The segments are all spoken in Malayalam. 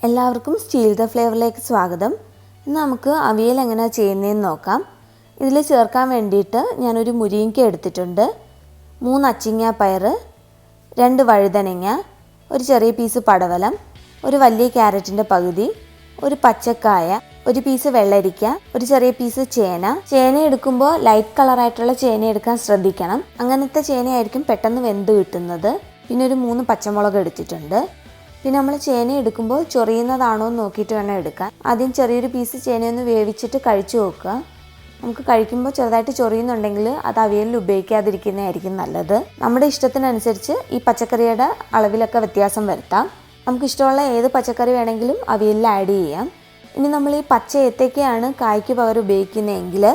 എല്ലാവർക്കും സ്റ്റീൽ ദ ഫ്ലേവറിലേക്ക് സ്വാഗതം. ഇന്ന് നമുക്ക് അവിയൽ എങ്ങനെയാണ് ചെയ്യുന്നതെന്ന് നോക്കാം. ഇതിൽ ചേർക്കാൻ വേണ്ടിയിട്ട് ഞാനൊരു മുരിങ്ങയ്ക്ക എടുത്തിട്ടുണ്ട്, 3 അച്ചിങ്ങ പയർ, 2 വഴുതനങ്ങ, ഒരു ചെറിയ പീസ് പടവലം, ഒരു വലിയ ക്യാരറ്റിൻ്റെ പകുതി, ഒരു പച്ചക്കായ, ഒരു പീസ് വെള്ളരിക്ക, ഒരു ചെറിയ പീസ് ചേന എടുക്കുമ്പോൾ ലൈറ്റ് കളറായിട്ടുള്ള ചേന എടുക്കാൻ ശ്രദ്ധിക്കണം. അങ്ങനത്തെ ചേനയായിരിക്കും പെട്ടെന്ന് വെന്ത് കിട്ടുന്നത്. പിന്നെ ഒരു 3 പച്ചമുളക് എടുത്തിട്ടുണ്ട്. പിന്നെ നമ്മൾ ചേന എടുക്കുമ്പോൾ ചൊറിയുന്നതാണോ എന്ന് നോക്കിയിട്ട് വേണം എടുക്കാൻ. ആദ്യം ചെറിയൊരു പീസ് ചേനയൊന്ന് വേവിച്ചിട്ട് കഴിച്ചു നോക്കുക. നമുക്ക് കഴിക്കുമ്പോൾ ചെറുതായിട്ട് ചൊറിയുന്നുണ്ടെങ്കിൽ അത് അവിയലിൽ ഉപയോഗിക്കാതിരിക്കുന്നതായിരിക്കും നല്ലത്. നമ്മുടെ ഇഷ്ടത്തിനനുസരിച്ച് ഈ പച്ചക്കറിയുടെ അളവിലൊക്കെ വ്യത്യാസം വരുത്താം. നമുക്ക് ഇഷ്ടമുള്ള ഏത് പച്ചക്കറി വേണമെങ്കിലും അവിയലിൽ ആഡ് ചെയ്യാം. ഇനി നമ്മൾ ഈ പച്ച ഏത്തയ്ക്കയാണ് കായ്ക്ക് പകരം ഉപയോഗിക്കുന്നതെങ്കിൽ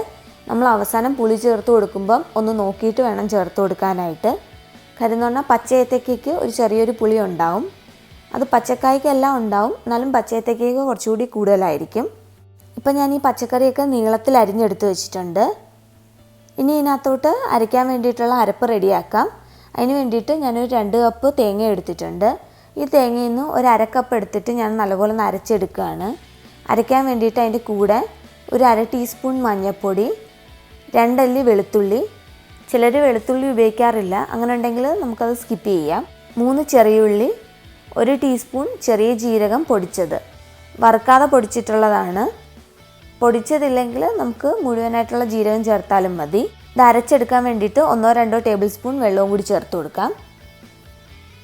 നമ്മൾ അവസാനം പുളി ചേർത്ത് കൊടുക്കുമ്പം ഒന്ന് നോക്കിയിട്ട് വേണം ചേർത്ത് കൊടുക്കാനായിട്ട്. കാര്യം എന്ന് പറഞ്ഞാൽ പച്ച ഏത്തയ്ക്കയ്ക്ക് ഒരു ചെറിയൊരു പുളി ഉണ്ടാവും. അത് പച്ചക്കായ്ക്കെല്ലാം ഉണ്ടാവും, എന്നാലും പച്ചയേത്തയ്ക്കയ്ക്ക് കുറച്ചുകൂടി കൂടുതലായിരിക്കും. ഇപ്പം ഞാൻ ഈ പച്ചക്കറിയൊക്കെ നീളത്തിൽ അരിഞ്ഞെടുത്ത് വെച്ചിട്ടുണ്ട്. ഇനി ഇതിനകത്തോട്ട് അരയ്ക്കാൻ വേണ്ടിയിട്ടുള്ള അരപ്പ് റെഡിയാക്കാം. അതിന് വേണ്ടിയിട്ട് ഞാനൊരു 2 കപ്പ് തേങ്ങ എടുത്തിട്ടുണ്ട്. ഈ തേങ്ങയിൽ നിന്ന് ഒരു 1/2 കപ്പ് എടുത്തിട്ട് ഞാൻ നല്ലപോലെ ഒന്ന് അരച്ചെടുക്കുകയാണ്. അരയ്ക്കാൻ വേണ്ടിയിട്ട് അതിൻ്റെ കൂടെ ഒരു 1/2 ടീസ്പൂൺ മഞ്ഞൾപ്പൊടി, 2 അല്ലി വെളുത്തുള്ളി. ചിലർ വെളുത്തുള്ളി ഉപയോഗിക്കാറില്ല, അങ്ങനെ ഉണ്ടെങ്കിൽ നമുക്കത് സ്കിപ്പ് ചെയ്യാം. 3 ചെറിയുള്ളി, 1 ടീസ്പൂൺ ചെറിയ ജീരകം പൊടിച്ചത്, വറുക്കാതെ പൊടിച്ചിട്ടുള്ളതാണ്. പൊടിച്ചതില്ലെങ്കിൽ നമുക്ക് മുഴുവനായിട്ടുള്ള ജീരകം ചേർത്താലും മതി. ഇത് അരച്ചെടുക്കാൻ വേണ്ടിയിട്ട് 1-2 ടേബിൾ സ്പൂൺ വെള്ളവും കൂടി ചേർത്ത് കൊടുക്കാം.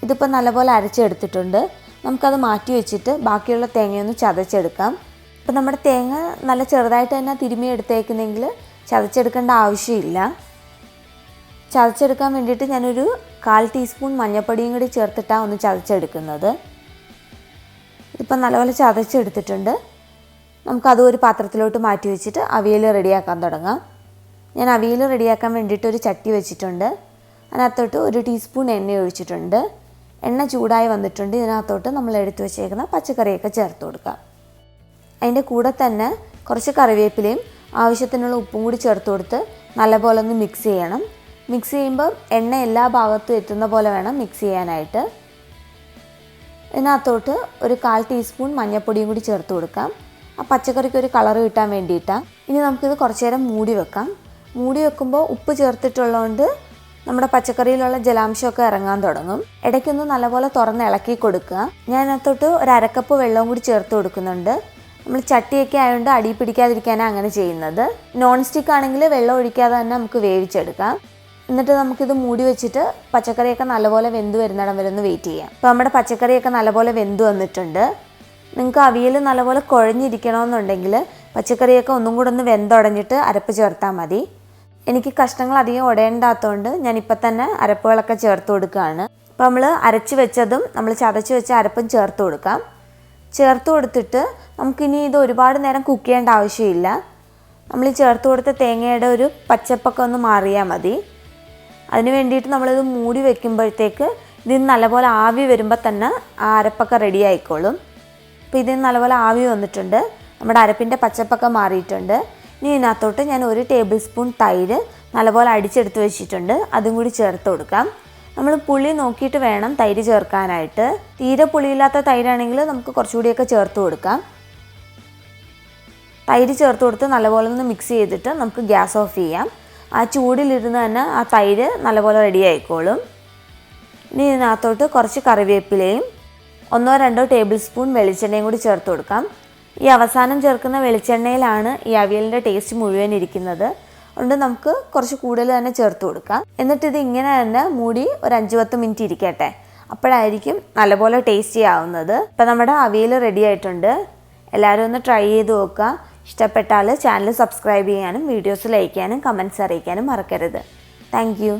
ഇതിപ്പോൾ നല്ലപോലെ അരച്ചെടുത്തിട്ടുണ്ട്. നമുക്കത് മാറ്റി വെച്ചിട്ട് ബാക്കിയുള്ള തേങ്ങയൊന്ന് ചതച്ചെടുക്കാം. ഇപ്പം നമ്മുടെ തേങ്ങ നല്ല ചെറുതായിട്ട് തന്നെ തിരുമ്മി എടുത്തേക്കുന്നെങ്കിൽ ചതച്ചെടുക്കേണ്ട ആവശ്യമില്ല. ചതച്ചെടുക്കാൻ വേണ്ടിയിട്ട് ഞാനൊരു 1/4 ടീസ്പൂൺ മഞ്ഞൾപ്പൊടിയും കൂടി ചേർത്തിട്ടാണ് ഒന്ന് ചതച്ചെടുക്കുന്നത്. ഇതിപ്പോൾ നല്ലപോലെ ചതച്ചെടുത്തിട്ടുണ്ട്. നമുക്കത് ഒരു പാത്രത്തിലോട്ട് മാറ്റി വെച്ചിട്ട് അവിയൽ റെഡിയാക്കാൻ തുടങ്ങാം. ഞാൻ അവിയൽ റെഡിയാക്കാൻ വേണ്ടിയിട്ട് ഒരു ചട്ടി വെച്ചിട്ടുണ്ട്. അതിനകത്തോട്ട് 1 ടീസ്പൂൺ എണ്ണ ഒഴിച്ചിട്ടുണ്ട്. എണ്ണ ചൂടായി വന്നിട്ടുണ്ട്. ഇതിനകത്തോട്ട് നമ്മൾ എടുത്തു വെച്ചേക്കുന്ന പച്ചക്കറിയൊക്കെ ചേർത്ത് കൊടുക്കാം. അതിൻ്റെ കൂടെ തന്നെ കുറച്ച് കറിവേപ്പിലയും ആവശ്യത്തിനുള്ള ഉപ്പും കൂടി ചേർത്ത് കൊടുത്ത് നല്ലപോലെ ഒന്ന് മിക്സ് ചെയ്യണം. മിക്സ് ചെയ്യുമ്പോൾ എണ്ണ എല്ലാ ഭാഗത്തും എത്തുന്ന പോലെ വേണം മിക്സ് ചെയ്യാനായിട്ട്. ഇതിനകത്തോട്ട് ഒരു 1/4 ടീസ്പൂൺ മഞ്ഞൾപ്പൊടിയും കൂടി ചേർത്ത് കൊടുക്കാം. ആ പച്ചക്കറിക്ക് ഒരു കളർ കിട്ടാൻ വേണ്ടിയിട്ടാണ്. ഇനി നമുക്കിത് കുറച്ച് നേരം മൂടി വെക്കാം. മൂടി വെക്കുമ്പോൾ ഉപ്പ് ചേർത്തിട്ടുള്ളതുകൊണ്ട് നമ്മുടെ പച്ചക്കറിയിലുള്ള ജലാംശമൊക്കെ ഇറങ്ങാൻ തുടങ്ങും. ഇടയ്ക്കൊന്ന് നല്ലപോലെ തുറന്ന് ഇളക്കി കൊടുക്കുക. ഞാൻ അതിനകത്തോട്ട് ഒരു 1/2 കപ്പ് വെള്ളവും കൂടി ചേർത്ത് കൊടുക്കുന്നുണ്ട്. നമ്മൾ ചട്ടിയൊക്കെ ആയതുകൊണ്ട് അടി പിടിക്കാതിരിക്കാനാണ് അങ്ങനെ ചെയ്യുന്നത്. നോൺ സ്റ്റിക്ക് ആണെങ്കിൽ വെള്ളം ഒഴിക്കാതെ തന്നെ നമുക്ക് വേവിച്ചെടുക്കാം. എന്നിട്ട് നമുക്കിത് മൂടി വെച്ചിട്ട് പച്ചക്കറിയൊക്കെ നല്ലപോലെ വെന്ത് വരുന്നിടം വരെ ഒന്ന് വെയിറ്റ് ചെയ്യാം. അപ്പോൾ നമ്മുടെ പച്ചക്കറിയൊക്കെ നല്ലപോലെ വെന്ത് വന്നിട്ടുണ്ട്. നിങ്ങൾക്ക് അവിയൽ നല്ലപോലെ കുഴഞ്ഞിരിക്കണമെന്നുണ്ടെങ്കിൽ പച്ചക്കറിയൊക്കെ ഒന്നും കൂടെ ഒന്ന് വെന്തുടഞ്ഞിട്ട് അരപ്പ് ചേർത്താൽ മതി. എനിക്ക് കഷ്ണങ്ങൾ അധികം ഉടയേണ്ടാത്തതുകൊണ്ട് ഞാനിപ്പോൾ തന്നെ അരപ്പുകളൊക്കെ ചേർത്ത് കൊടുക്കുകയാണ്. അപ്പോൾ നമ്മൾ അരച്ച് വെച്ചതും നമ്മൾ ചതച്ച് വെച്ച അരപ്പും ചേർത്ത് കൊടുക്കാം. ചേർത്ത് കൊടുത്തിട്ട് നമുക്കിനി ഇത് ഒരുപാട് നേരം കുക്ക് ചെയ്യേണ്ട ആവശ്യമില്ല. നമ്മൾ ഈ ചേർത്ത് കൊടുത്ത തേങ്ങയുടെ ഒരു പച്ചപ്പൊക്കെ ഒന്ന് മാറിയാൽ മതി. അതിന് വേണ്ടിയിട്ട് നമ്മളിത് മൂടി വെക്കുമ്പോഴത്തേക്ക് ഇതിന് നല്ലപോലെ ആവി വരുമ്പോൾ തന്നെ ആ അരപ്പൊക്കെ റെഡി ആയിക്കോളും. അപ്പോൾ ഇതിന് നല്ലപോലെ ആവി വന്നിട്ടുണ്ട്. നമ്മുടെ അരപ്പിൻ്റെ പച്ചപ്പൊക്കെ മാറിയിട്ടുണ്ട്. ഇനി ഇതിനകത്തോട്ട് ഞാൻ 1 ടേബിൾ സ്പൂൺ തൈര് നല്ലപോലെ അടിച്ചെടുത്ത് വെച്ചിട്ടുണ്ട്. അതും കൂടി ചേർത്ത് കൊടുക്കാം. നമ്മൾ പുളി നോക്കിയിട്ട് വേണം തൈര് ചേർക്കാനായിട്ട്. തീരെ പുളിയില്ലാത്ത തൈരാണെങ്കിൽ നമുക്ക് കുറച്ചുകൂടിയൊക്കെ ചേർത്ത് കൊടുക്കാം. തൈര് ചേർത്ത് കൊടുത്ത് നല്ലപോലെ ഒന്ന് മിക്സ് ചെയ്തിട്ട് നമുക്ക് ഗ്യാസ് ഓഫ് ചെയ്യാം. ആ ചൂടിലിരുന്ന് തന്നെ ആ തൈര് നല്ലപോലെ റെഡി ആയിക്കോളും. ഇനി ഇതിനകത്തോട്ട് കുറച്ച് കറിവേപ്പിലയും 1-2 ടേബിൾ സ്പൂൺ വെളിച്ചെണ്ണയും കൂടി ചേർത്ത് കൊടുക്കാം. ഈ അവസാനം ചേർക്കുന്ന വെളിച്ചെണ്ണയിലാണ് ഈ അവിയലിൻ്റെ ടേസ്റ്റ് മുഴുവൻ ഇരിക്കുന്നത്. അതുകൊണ്ട് നമുക്ക് കുറച്ച് കൂടുതൽ തന്നെ ചേർത്ത് കൊടുക്കാം. എന്നിട്ടിത് ഇങ്ങനെ തന്നെ മൂടി ഒരു 5-10 മിനിറ്റ് ഇരിക്കട്ടെ. അപ്പോഴായിരിക്കും നല്ലപോലെ ടേസ്റ്റി ആവുന്നത്. ഇപ്പം നമ്മുടെ അവിയൽ റെഡി ആയിട്ടുണ്ട്. എല്ലാവരും ഒന്ന് ട്രൈ ചെയ്ത് നോക്കുക. ഇഷ്ടപ്പെട്ടാൽ ചാനൽ സബ്സ്ക്രൈബ് ചെയ്യാനും വീഡിയോസ് ലൈക്ക് ചെയ്യാനും കമൻറ്റ്സ് അറിയിക്കാനും മറക്കരുത്. Thank you.